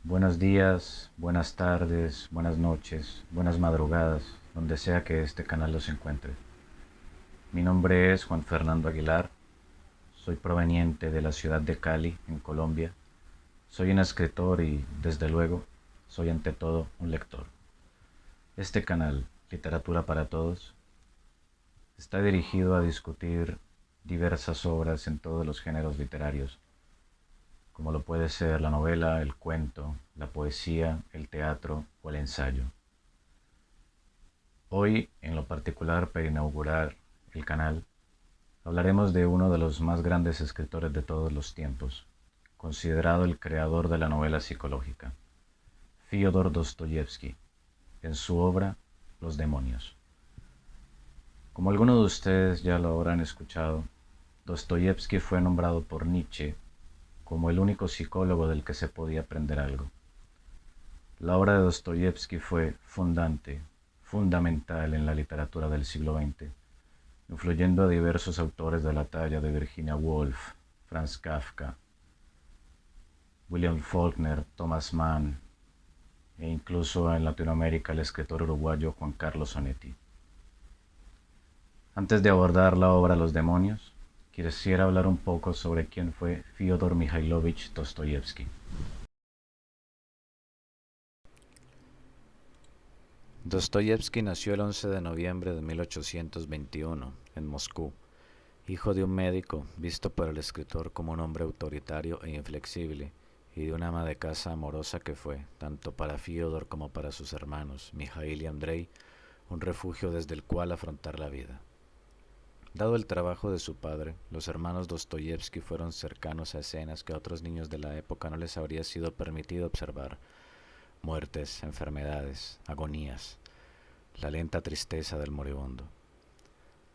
Buenos días, buenas tardes, buenas noches, buenas madrugadas, donde sea que este canal los encuentre. Mi nombre es Juan Fernando Aguilar, soy proveniente de la ciudad de Cali, en Colombia. Soy un escritor y, desde luego, soy ante todo un lector. Este canal, Literatura para Todos, está dirigido a discutir diversas obras en todos los géneros literarios, como lo puede ser la novela, el cuento, la poesía, el teatro o el ensayo. Hoy, en lo particular, para inaugurar el canal, hablaremos de uno de los más grandes escritores de todos los tiempos, considerado el creador de la novela psicológica, Fyodor Dostoyevsky, en su obra Los demonios. Como algunos de ustedes ya lo habrán escuchado, Dostoyevsky fue nombrado por Nietzsche como el único psicólogo del que se podía aprender algo. La obra de Dostoyevsky fue fundamental en la literatura del siglo XX, influyendo a diversos autores de la talla de Virginia Woolf, Franz Kafka, William Faulkner, Thomas Mann e incluso en Latinoamérica el escritor uruguayo Juan Carlos Onetti. Antes de abordar la obra Los demonios, quisiera hablar un poco sobre quién fue Fyodor Mikhailovich Dostoyevsky. Dostoyevsky nació el 11 de noviembre de 1821 en Moscú, hijo de un médico visto por el escritor como un hombre autoritario e inflexible, y de una ama de casa amorosa que fue, tanto para Fyodor como para sus hermanos, Mijail y Andrei, un refugio desde el cual afrontar la vida. Dado el trabajo de su padre, los hermanos Dostoyevsky fueron cercanos a escenas que a otros niños de la época no les habría sido permitido observar: muertes, enfermedades, agonías, la lenta tristeza del moribundo.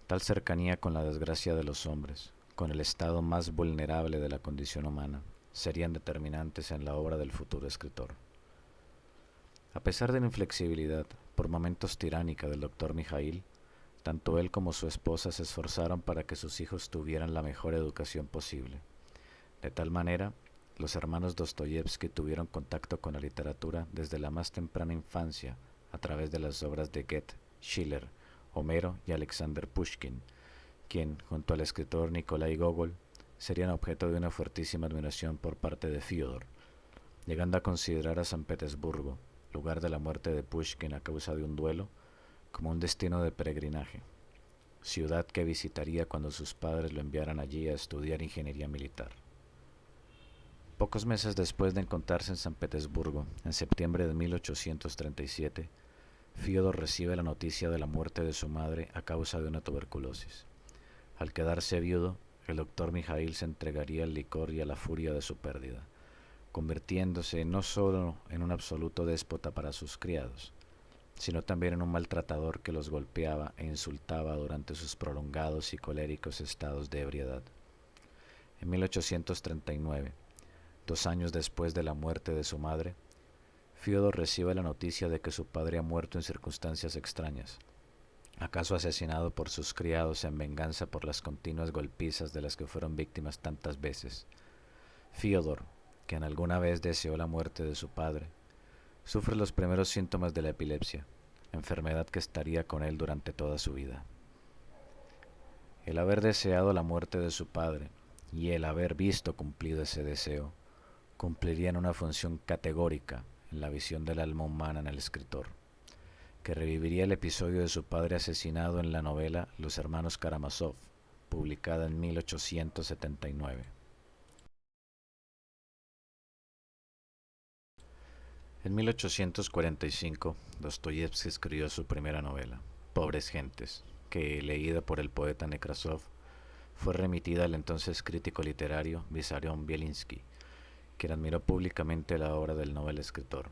Tal cercanía con la desgracia de los hombres, con el estado más vulnerable de la condición humana, serían determinantes en la obra del futuro escritor. A pesar de la inflexibilidad, por momentos tiránica, del doctor Mijail, tanto él como su esposa se esforzaron para que sus hijos tuvieran la mejor educación posible. De tal manera, los hermanos Dostoyevsky tuvieron contacto con la literatura desde la más temprana infancia a través de las obras de Goethe, Schiller, Homero y Alexander Pushkin, quien, junto al escritor Nikolai Gogol, serían objeto de una fuertísima admiración por parte de Fyodor, llegando a considerar a San Petersburgo, lugar de la muerte de Pushkin a causa de un duelo, como un destino de peregrinaje, ciudad que visitaría cuando sus padres lo enviaran allí a estudiar ingeniería militar. Pocos meses después de encontrarse en San Petersburgo, en septiembre de 1837, Fyodor recibe la noticia de la muerte de su madre a causa de una tuberculosis. Al quedarse viudo, el doctor Mijail se entregaría al licor y a la furia de su pérdida, convirtiéndose no solo en un absoluto déspota para sus criados, sino también en un maltratador que los golpeaba e insultaba durante sus prolongados y coléricos estados de ebriedad. En 1839, 2 años después de la muerte de su madre, Fyodor recibe la noticia de que su padre ha muerto en circunstancias extrañas, acaso asesinado por sus criados en venganza por las continuas golpizas de las que fueron víctimas tantas veces. Fyodor, quien alguna vez deseó la muerte de su padre, sufre los primeros síntomas de la epilepsia, enfermedad que estaría con él durante toda su vida. El haber deseado la muerte de su padre y el haber visto cumplido ese deseo cumplirían una función categórica en la visión del alma humana en el escritor, que reviviría el episodio de su padre asesinado en la novela Los hermanos Karamazov, publicada en 1879. En 1845, Dostoyevsky escribió su primera novela, Pobres Gentes, que, leída por el poeta Nekrasov, fue remitida al entonces crítico literario Vissarion Bielinski, quien admiró públicamente la obra del novel escritor,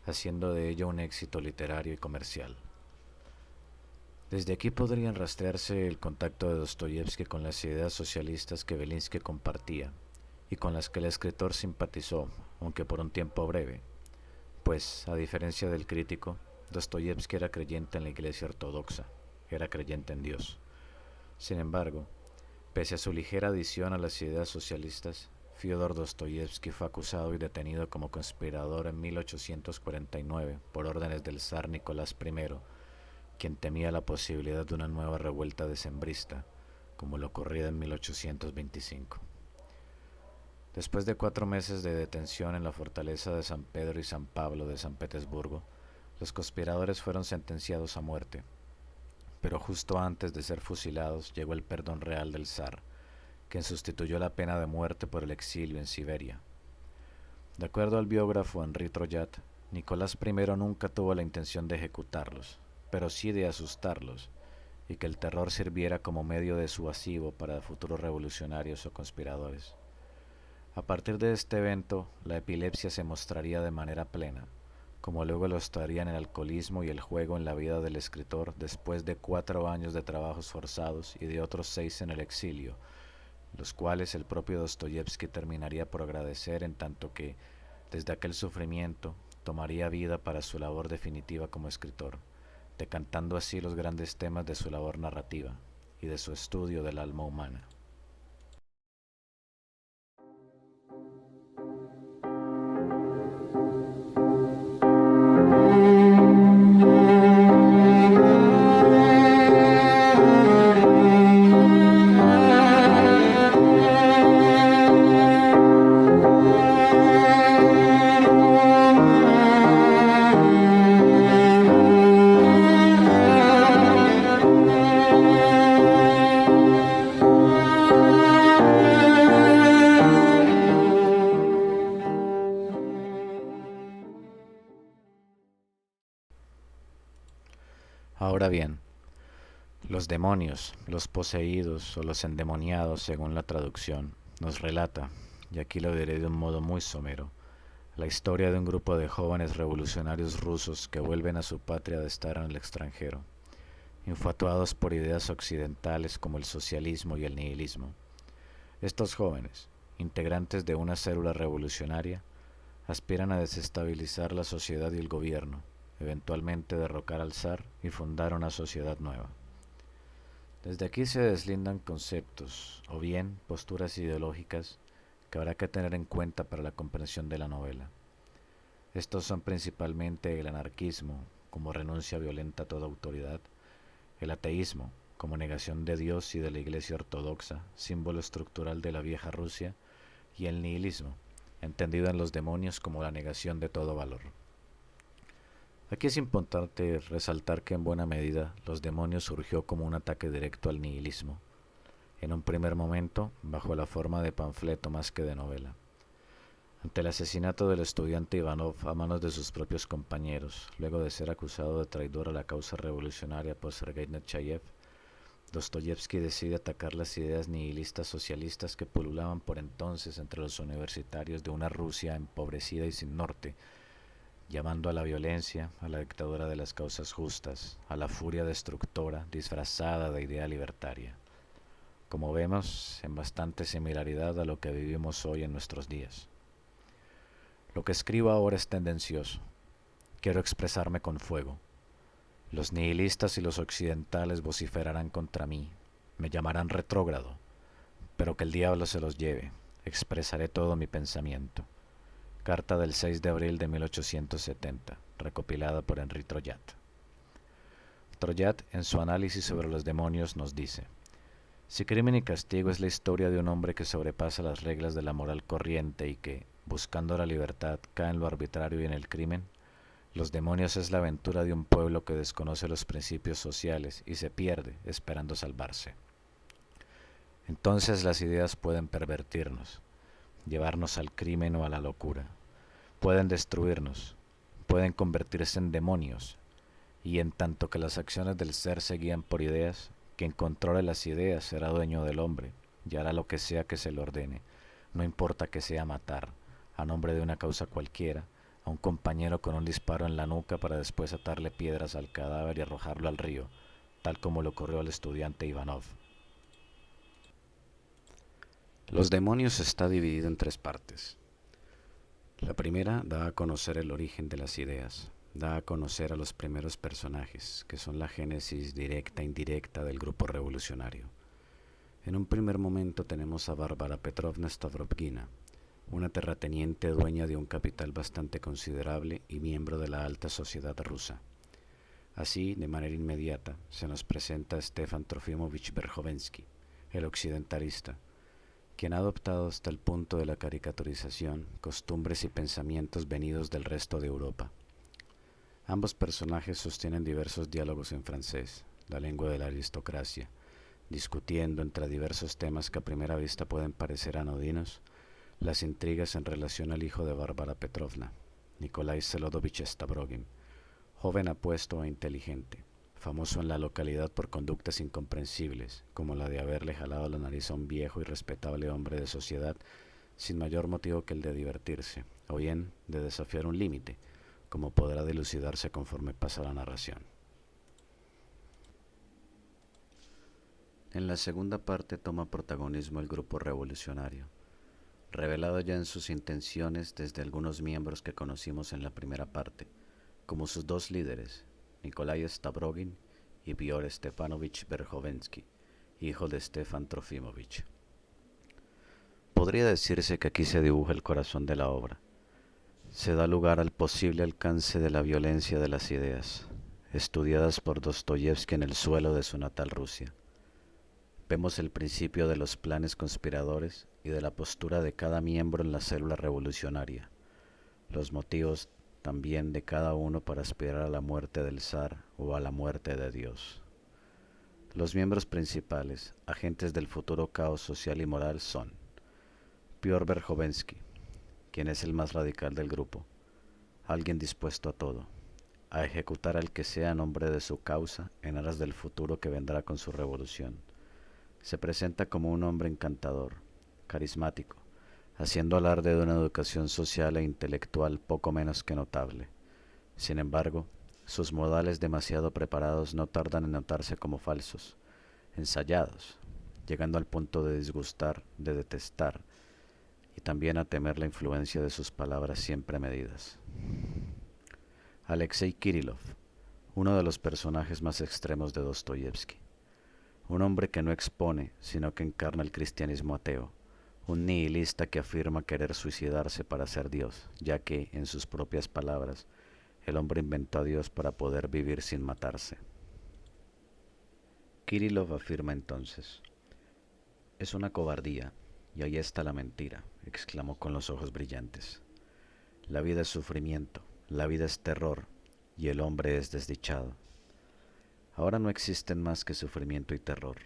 haciendo de ello un éxito literario y comercial. Desde aquí podrían rastrearse el contacto de Dostoyevsky con las ideas socialistas que Belinsky compartía y con las que el escritor simpatizó, aunque por un tiempo breve, pues, a diferencia del crítico, Dostoyevsky era creyente en la Iglesia Ortodoxa, era creyente en Dios. Sin embargo, pese a su ligera adhesión a las ideas socialistas, Fyodor Dostoyevsky fue acusado y detenido como conspirador en 1849 por órdenes del zar Nicolás I, quien temía la posibilidad de una nueva revuelta decembrista, como lo ocurrida en 1825. Después de 4 meses de detención en la fortaleza de San Pedro y San Pablo de San Petersburgo, los conspiradores fueron sentenciados a muerte, pero justo antes de ser fusilados llegó el perdón real del zar, quien sustituyó la pena de muerte por el exilio en Siberia. De acuerdo al biógrafo Henri Troyat, Nicolás I nunca tuvo la intención de ejecutarlos, pero sí de asustarlos, y que el terror sirviera como medio disuasivo para futuros revolucionarios o conspiradores. A partir de este evento, la epilepsia se mostraría de manera plena, como luego lo estarían el alcoholismo y el juego en la vida del escritor después de 4 años de trabajos forzados y de otros 6 en el exilio, los cuales el propio Dostoyevsky terminaría por agradecer, en tanto que, desde aquel sufrimiento, tomaría vida para su labor definitiva como escritor, decantando así los grandes temas de su labor narrativa y de su estudio del alma humana. Ahora bien, los demonios, los poseídos o los endemoniados, según la traducción, nos relata, y aquí lo diré de un modo muy somero, la historia de un grupo de jóvenes revolucionarios rusos que vuelven a su patria de estar en el extranjero, infatuados por ideas occidentales como el socialismo y el nihilismo. Estos jóvenes, integrantes de una célula revolucionaria, aspiran a desestabilizar la sociedad y el gobierno, eventualmente derrocar al zar y fundar una sociedad nueva. Desde aquí se deslindan conceptos, o bien posturas ideológicas, que habrá que tener en cuenta para la comprensión de la novela. Estos son principalmente el anarquismo, como renuncia violenta a toda autoridad, el ateísmo, como negación de Dios y de la Iglesia ortodoxa, símbolo estructural de la vieja Rusia, y el nihilismo, entendido en los demonios como la negación de todo valor. Aquí es importante resaltar que en buena medida los demonios surgió como un ataque directo al nihilismo, en un primer momento bajo la forma de panfleto más que de novela. Ante el asesinato del estudiante Ivanov a manos de sus propios compañeros, luego de ser acusado de traidor a la causa revolucionaria por Sergei Nechayev, Dostoyevsky decide atacar las ideas nihilistas socialistas que pululaban por entonces entre los universitarios de una Rusia empobrecida y sin norte, llamando a la violencia, a la dictadura de las causas justas, a la furia destructora disfrazada de idea libertaria. Como vemos, en bastante similaridad a lo que vivimos hoy en nuestros días. Lo que escribo ahora es tendencioso. Quiero expresarme con fuego. Los nihilistas y los occidentales vociferarán contra mí, me llamarán retrógrado, pero que el diablo se los lleve, expresaré todo mi pensamiento. Carta del 6 de abril de 1870, recopilada por Henri Troyat. Troyat, en su análisis sobre los demonios, nos dice: si Crimen y Castigo es la historia de un hombre que sobrepasa las reglas de la moral corriente y que, buscando la libertad, cae en lo arbitrario y en el crimen, Los demonios es la aventura de un pueblo que desconoce los principios sociales y se pierde esperando salvarse. Entonces las ideas pueden pervertirnos, llevarnos al crimen o a la locura. Pueden destruirnos, pueden convertirse en demonios, y en tanto que las acciones del ser se guían por ideas, quien controle las ideas será dueño del hombre y hará lo que sea que se le ordene, no importa que sea matar, a nombre de una causa cualquiera, a un compañero con un disparo en la nuca para después atarle piedras al cadáver y arrojarlo al río, tal como le ocurrió al estudiante Ivanov. Los demonios está dividido en 3 partes. La primera da a conocer el origen de las ideas, da a conocer a los primeros personajes, que son la génesis directa e indirecta del grupo revolucionario. En un primer momento tenemos a Bárbara Petrovna Stavrovgina, una terrateniente dueña de un capital bastante considerable y miembro de la alta sociedad rusa. Así, de manera inmediata, se nos presenta Stefan Trofimovich Verhovensky, el occidentalista, quien ha adoptado hasta el punto de la caricaturización costumbres y pensamientos venidos del resto de Europa. Ambos personajes sostienen diversos diálogos en francés, la lengua de la aristocracia, discutiendo entre diversos temas que a primera vista pueden parecer anodinos, las intrigas en relación al hijo de Bárbara Petrovna, Nikolai Selodovich Stavrogin, joven apuesto e inteligente, famoso en la localidad por conductas incomprensibles, como la de haberle jalado la nariz a un viejo y respetable hombre de sociedad sin mayor motivo que el de divertirse, o bien de desafiar un límite, como podrá dilucidarse conforme pasa la narración. En la segunda parte toma protagonismo el grupo revolucionario, revelado ya en sus intenciones desde algunos miembros que conocimos en la primera parte, como sus dos líderes, Nikolai Stavrogin y Piotr Stepanovich Verhovensky, hijo de Stefan Trofimovich. Podría decirse que aquí se dibuja el corazón de la obra. Se da lugar al posible alcance de la violencia de las ideas, estudiadas por Dostoyevsky en el suelo de su natal Rusia. Vemos el principio de los planes conspiradores y de la postura de cada miembro en la célula revolucionaria, los motivos también de cada uno para aspirar a la muerte del zar o a la muerte de Dios. Los miembros principales, agentes del futuro caos social y moral son Piotr Verhovensky, quien es el más radical del grupo, alguien dispuesto a todo, a ejecutar al que sea en nombre de su causa en aras del futuro que vendrá con su revolución. Se presenta como un hombre encantador, carismático, haciendo alarde de una educación social e intelectual poco menos que notable. Sin embargo, sus modales demasiado preparados no tardan en notarse como falsos, ensayados, llegando al punto de disgustar, de detestar, y también a temer la influencia de sus palabras siempre medidas. Alexei Kirillov, uno de los personajes más extremos de Dostoyevsky, un hombre que no expone, sino que encarna el cristianismo ateo, un nihilista que afirma querer suicidarse para ser Dios, ya que, en sus propias palabras, el hombre inventó a Dios para poder vivir sin matarse. Kirillov afirma entonces: «Es una cobardía, y ahí está la mentira», exclamó con los ojos brillantes. «La vida es sufrimiento, la vida es terror, y el hombre es desdichado. Ahora no existen más que sufrimiento y terror.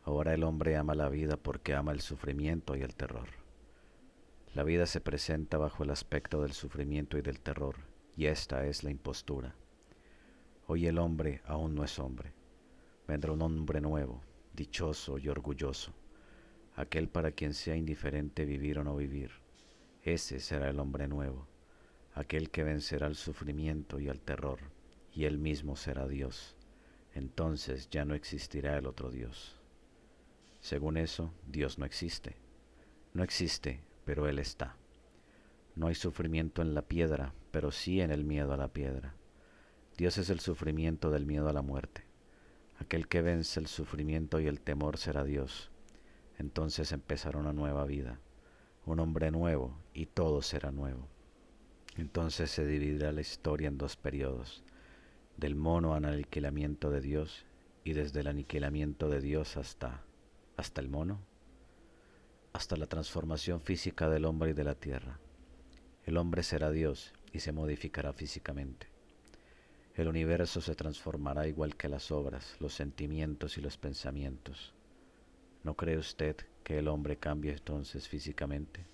Ahora el hombre ama la vida porque ama el sufrimiento y el terror. La vida se presenta bajo el aspecto del sufrimiento y del terror, y esta es la impostura. Hoy el hombre aún no es hombre. Vendrá un hombre nuevo, dichoso y orgulloso, aquel para quien sea indiferente vivir o no vivir. Ese será el hombre nuevo, aquel que vencerá al sufrimiento y al terror, y él mismo será Dios. Entonces ya no existirá el otro Dios. Según eso, Dios no existe. No existe, pero Él está. No hay sufrimiento en la piedra, pero sí en el miedo a la piedra. Dios es el sufrimiento del miedo a la muerte. Aquel que vence el sufrimiento y el temor será Dios. Entonces empezará una nueva vida, un hombre nuevo, y todo será nuevo. Entonces se dividirá la historia en dos periodos, del mono al aniquilamiento de Dios, y desde el aniquilamiento de Dios hasta el mono, hasta la transformación física del hombre y de la tierra. El hombre será Dios y se modificará físicamente. El universo se transformará igual que las obras, los sentimientos y los pensamientos. ¿No cree usted que el hombre cambie entonces físicamente?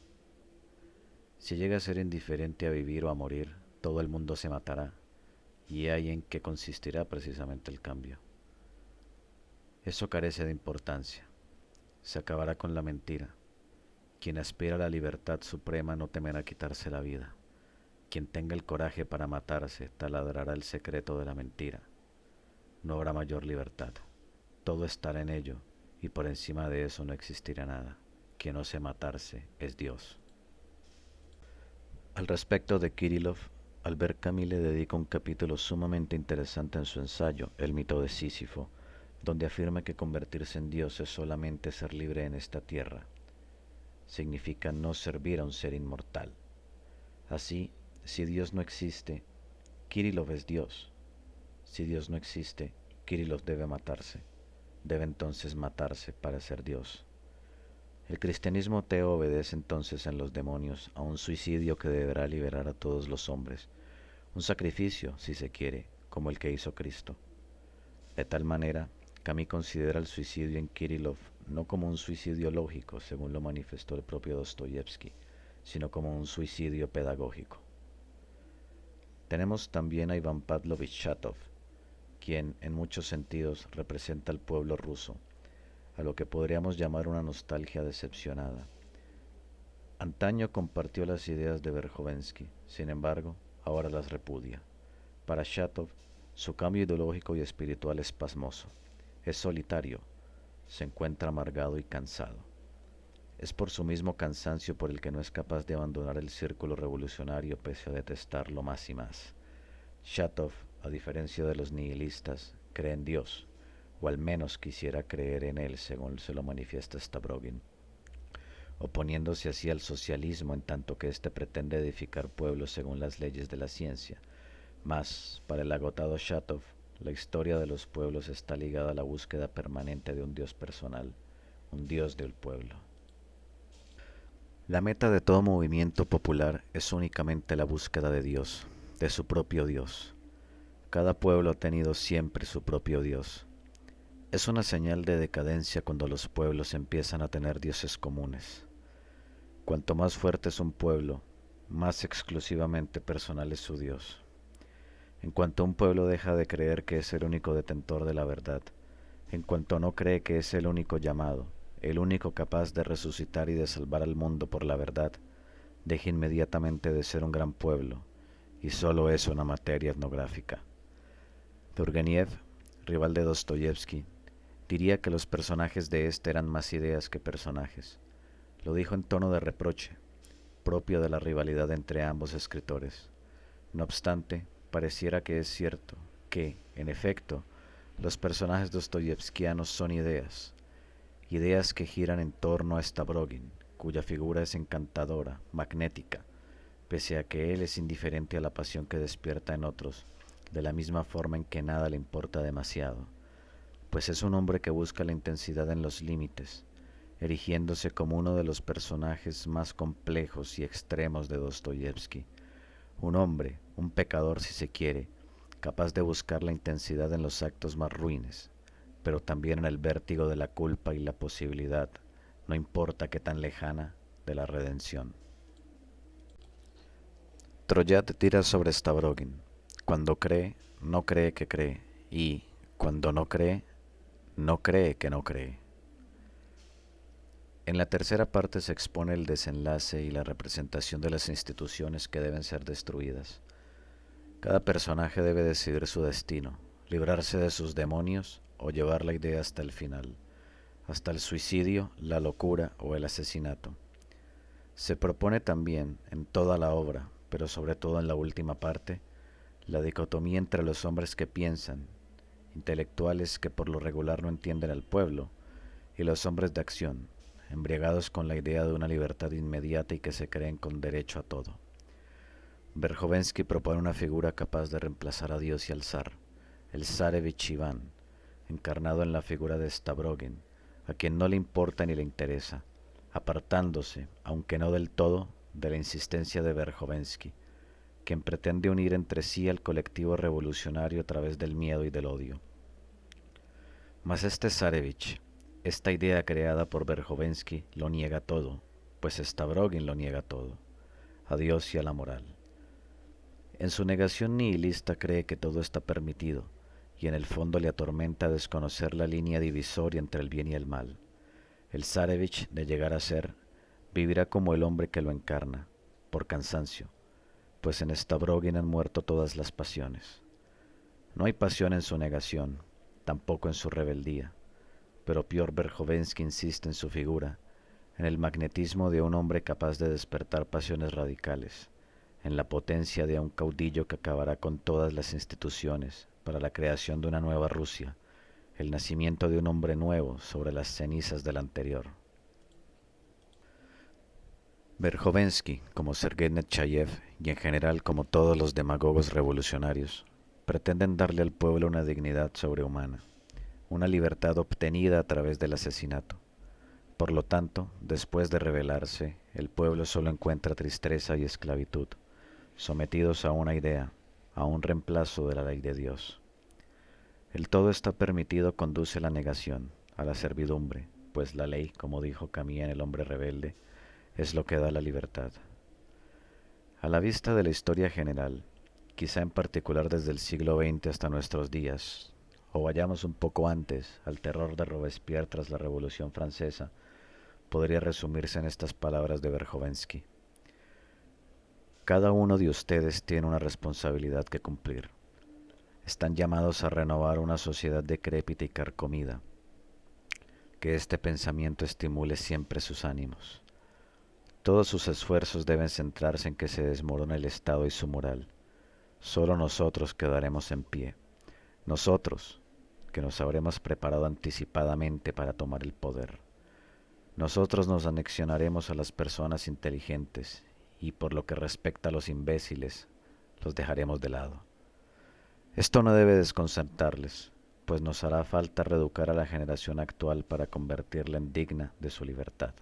Si llega a ser indiferente a vivir o a morir, todo el mundo se matará, y ahí en qué consistirá precisamente el cambio. Eso carece de importancia. Se acabará con la mentira. Quien aspira a la libertad suprema no temerá quitarse la vida. Quien tenga el coraje para matarse taladrará el secreto de la mentira. No habrá mayor libertad. Todo estará en ello, y por encima de eso no existirá nada. Quien ose matarse es Dios. Al respecto de Kirillov, Albert Camus le dedica un capítulo sumamente interesante en su ensayo, El mito de Sísifo, donde afirma que convertirse en Dios es solamente ser libre en esta tierra. significa no servir a un ser inmortal. Así, si Dios no existe, Kirillov es Dios. Si Dios no existe, Kirillov debe matarse. Debe entonces matarse para ser Dios. El cristianismo ateo obedece entonces en los demonios a un suicidio que deberá liberar a todos los hombres, un sacrificio, si se quiere, como el que hizo Cristo. De tal manera, Camus considera el suicidio en Kirillov no como un suicidio lógico, según lo manifestó el propio Dostoyevsky, sino como un suicidio pedagógico. Tenemos también a Iván Pavlovich Chatov, quien en muchos sentidos representa al pueblo ruso, a lo que podríamos llamar una nostalgia decepcionada. Antaño compartió las ideas de Verjovensky, sin embargo, ahora las repudia. Para Chatov, su cambio ideológico y espiritual es pasmoso, es solitario, se encuentra amargado y cansado. Es por su mismo cansancio por el que no es capaz de abandonar el círculo revolucionario pese a detestarlo más y más. Chatov, a diferencia de los nihilistas, cree en Dios, o al menos quisiera creer en él según se lo manifiesta Stavrogin, oponiéndose así al socialismo en tanto que éste pretende edificar pueblos según las leyes de la ciencia. Mas, para el agotado Chatov, la historia de los pueblos está ligada a la búsqueda permanente de un Dios personal, un Dios del pueblo. La meta de todo movimiento popular es únicamente la búsqueda de Dios, de su propio Dios. Cada pueblo ha tenido siempre su propio Dios. Es una señal de decadencia cuando los pueblos empiezan a tener dioses comunes. Cuanto más fuerte es un pueblo, más exclusivamente personal es su Dios. En cuanto un pueblo deja de creer que es el único detentor de la verdad, en cuanto no cree que es el único llamado, el único capaz de resucitar y de salvar al mundo por la verdad, deja inmediatamente de ser un gran pueblo, y solo es una materia etnográfica. Turgeniev, rival de Dostoyevsky, diría que los personajes de este eran más ideas que personajes. Lo dijo en tono de reproche, propio de la rivalidad entre ambos escritores. No obstante, pareciera que es cierto que, en efecto, los personajes dostoyevskianos son ideas, ideas que giran en torno a Stavrogin, cuya figura es encantadora, magnética, pese a que él es indiferente a la pasión que despierta en otros, de la misma forma en que nada le importa demasiado, pues es un hombre que busca la intensidad en los límites, erigiéndose como uno de los personajes más complejos y extremos de Dostoyevsky. Un hombre, un pecador si se quiere, capaz de buscar la intensidad en los actos más ruines, pero también en el vértigo de la culpa y la posibilidad, no importa qué tan lejana, de la redención. Troyat tira sobre Stavrogin. Cuando cree, no cree que cree, y cuando no cree que no cree. En la tercera parte se expone el desenlace y la representación de las instituciones que deben ser destruidas. Cada personaje debe decidir su destino, librarse de sus demonios o llevar la idea hasta el final, hasta el suicidio, la locura o el asesinato. Se propone también, en toda la obra, pero sobre todo en la última parte, la dicotomía entre los hombres que piensan, intelectuales que por lo regular no entienden al pueblo, y los hombres de acción, embriagados con la idea de una libertad inmediata y que se creen con derecho a todo. Verjovensky propone una figura capaz de reemplazar a Dios y al zar, el zarevich Iván, encarnado en la figura de Stavrogin, a quien no le importa ni le interesa, apartándose, aunque no del todo, de la insistencia de Verjovensky, quien pretende unir entre sí al colectivo revolucionario a través del miedo y del odio. Mas este zarevich, esta idea creada por Verjovensky, lo niega todo, pues Stavrogin lo niega todo, a Dios y a la moral. En su negación nihilista cree que todo está permitido, y en el fondo le atormenta desconocer la línea divisoria entre el bien y el mal. El zarevich, de llegar a ser, vivirá como el hombre que lo encarna, por cansancio, pues en Stavrogin han muerto todas las pasiones. No hay pasión en su negación, tampoco en su rebeldía, pero Piotr Verjovensky insiste en su figura, en el magnetismo de un hombre capaz de despertar pasiones radicales, en la potencia de un caudillo que acabará con todas las instituciones para la creación de una nueva Rusia, el nacimiento de un hombre nuevo sobre las cenizas del anterior. Verjovensky, como Sergei Nechayev y en general como todos los demagogos revolucionarios, pretenden darle al pueblo una dignidad sobrehumana, una libertad obtenida a través del asesinato. Por lo tanto, después de rebelarse, el pueblo solo encuentra tristeza y esclavitud, sometidos a una idea, a un reemplazo de la ley de Dios. El todo está permitido conduce a la negación, a la servidumbre, pues la ley, como dijo Camus en El hombre rebelde, es lo que da la libertad. A la vista de la historia general, quizá en particular desde el siglo XX hasta nuestros días, o vayamos un poco antes, al terror de Robespierre tras la Revolución Francesa, podría resumirse en estas palabras de Verjovensky. Cada uno de ustedes tiene una responsabilidad que cumplir. Están llamados a renovar una sociedad decrépita y carcomida. Que este pensamiento estimule siempre sus ánimos. Todos sus esfuerzos deben centrarse en que se desmorone el Estado y su moral. Solo nosotros quedaremos en pie. Nosotros, que nos habremos preparado anticipadamente para tomar el poder. Nosotros nos anexionaremos a las personas inteligentes y por lo que respecta a los imbéciles, los dejaremos de lado. Esto no debe desconcertarles, pues nos hará falta reeducar a la generación actual para convertirla en digna de su libertad.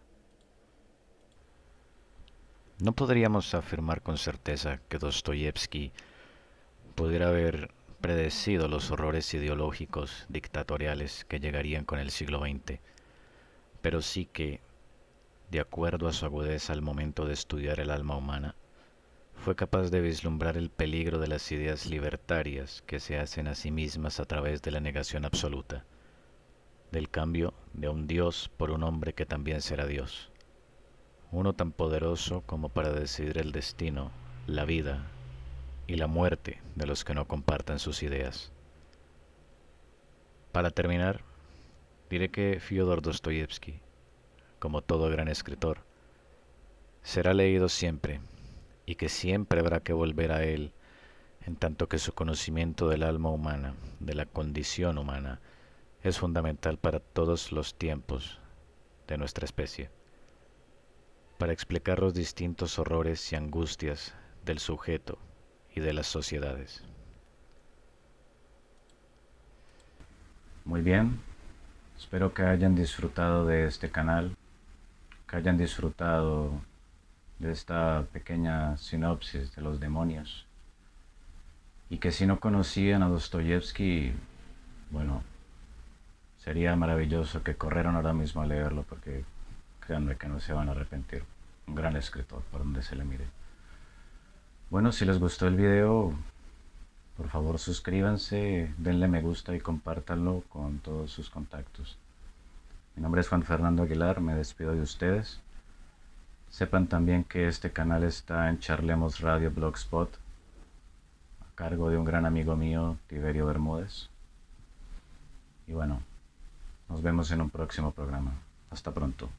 No podríamos afirmar con certeza que Dostoyevsky pudiera haber predecido los horrores ideológicos dictatoriales que llegarían con el siglo XX, pero sí que, de acuerdo a su agudeza al momento de estudiar el alma humana, fue capaz de vislumbrar el peligro de las ideas libertarias que se hacen a sí mismas a través de la negación absoluta, del cambio de un Dios por un hombre que también será Dios, uno tan poderoso como para decidir el destino, la vida y la muerte de los que no compartan sus ideas. Para terminar, diré que Fyodor Dostoyevsky, como todo gran escritor, será leído siempre y que siempre habrá que volver a él en tanto que su conocimiento del alma humana, de la condición humana, es fundamental para todos los tiempos de nuestra especie, para explicar los distintos horrores y angustias del sujeto y de las sociedades. Muy bien, espero que hayan disfrutado de este canal, que hayan disfrutado de esta pequeña sinopsis de los demonios y que si no conocían a Dostoyevsky, bueno, sería maravilloso que corrieran ahora mismo a leerlo porque créanme que no se van a arrepentir. Un gran escritor por donde se le mire. Bueno, si les gustó el video, por favor suscríbanse, denle me gusta y compártanlo con todos sus contactos. Mi nombre es Juan Fernando Aguilar, me despido de ustedes. Sepan también que este canal está en Charlemos Radio Blogspot, a cargo de un gran amigo mío, Tiberio Bermúdez. Y bueno, nos vemos en un próximo programa. Hasta pronto.